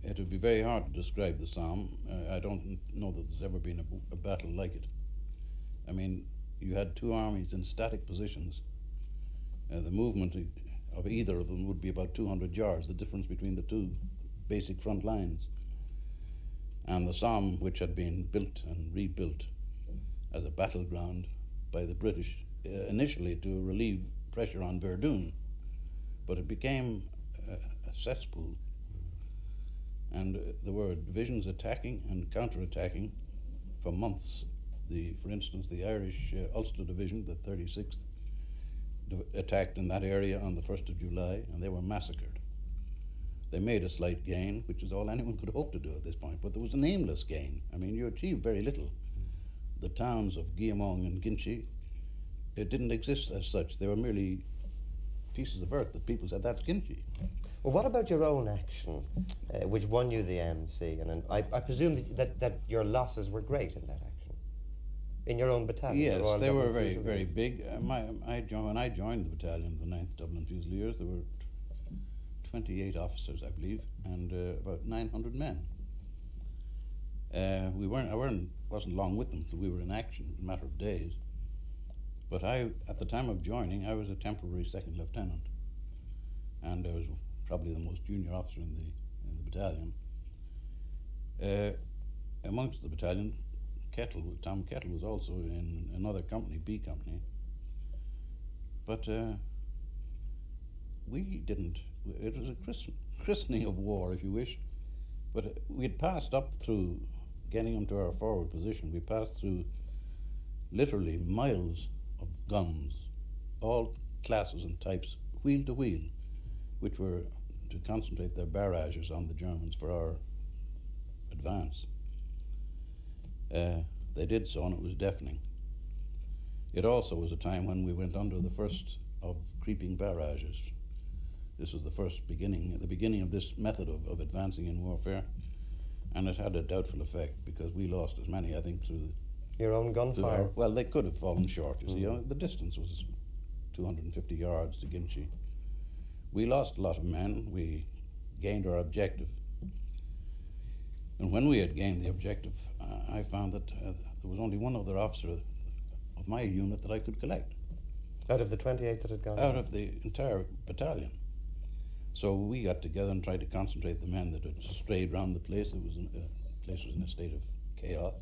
It would be very hard to describe the Somme. I don't know that there's ever been a battle like it. I mean, you had two armies in static positions. The movement of either of them would be about 200 yards, the difference between the two basic front lines. And the Somme, which had been built and rebuilt as a battleground by the British, initially to relieve pressure on Verdun, but it became a cesspool. And there were divisions attacking and counterattacking for months. For instance, the Irish Ulster Division, the 36th, attacked in that area on the 1st of July, and they were massacred. They made a slight gain, which is all anyone could hope to do at this point, but there was an aimless gain. I mean, you achieved very little. The towns of Guillemont and Ginchy, it didn't exist as such. They were merely pieces of earth that people said, that's Ginchy. Well, what about your own action, which won you the MC? And I presume that your losses were great in that action, in your own battalion. Yes, they were very, very big. When I joined the battalion, the 9th Dublin Fusiliers, there were 28 officers, I believe, and about 900 men. I wasn't long with them, because we were in action in a matter of days. But at the time of joining, I was a temporary second lieutenant, and I was probably the most junior officer in the battalion. Amongst the battalion, Tom Cathal was also in another company, B Company. But we didn't. It was a christening of war, if you wish. But we had passed up through, getting into our forward position, we passed through literally miles of guns, all classes and types, wheel to wheel, which were to concentrate their barrages on the Germans for our advance. They did so, and it was deafening. It also was a time when we went under the first of creeping barrages. This was the beginning of this method of advancing in warfare, and it had a doubtful effect, because we lost as many, I think, through your own gunfire. Well, they could have fallen short, you see. The distance was 250 yards to Ginchy. We lost a lot of men. We gained our objective. And when we had gained the objective, I found that there was only one other officer of my unit that I could collect. Out of the 28 that had gone? Out of the entire battalion. So we got together and tried to concentrate the men that had strayed around the place. The place was in a state of chaos.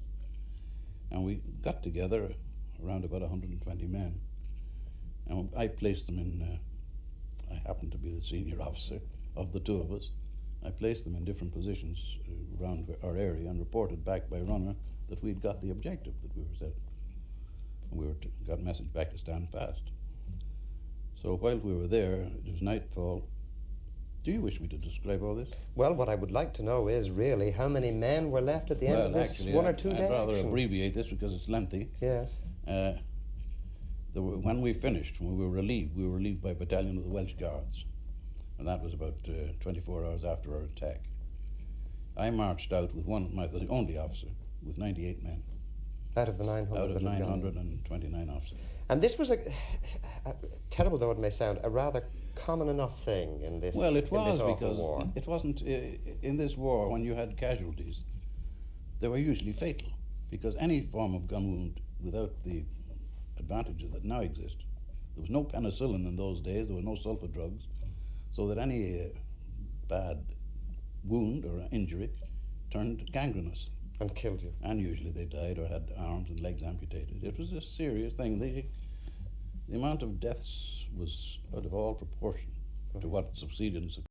And we got together around about 120 men. And I placed them in, I happened to be the senior officer of the two of us. I placed them in different positions around our area and reported back by runner that we'd got the objective that we were set. And we got a message back to stand fast. So while we were there, it was nightfall. Do you wish me to describe all this? Well, what I would like to know is really how many men were left at the end of this actually, 1 or 2 day I'd rather action? abbreviate this because it's lengthy. Yes. When we finished, when we were relieved by a battalion of the Welsh Guards. And that was about 24 hours after our attack. I marched out with the only officer, with 98 men. Out of the 900? Out of 929 officers. And this was terrible though it may sound, a rather common enough thing in this Well, it was, because war. It wasn't, in this war, when you had casualties, they were usually fatal, because any form of gun wound without the advantages that now exist, there was no penicillin in those days, there were no sulfa drugs, so that any bad wound or injury turned gangrenous. And killed you. And usually they died or had arms and legs amputated. It was a serious thing. The amount of deaths was out of all proportion to what succeeded.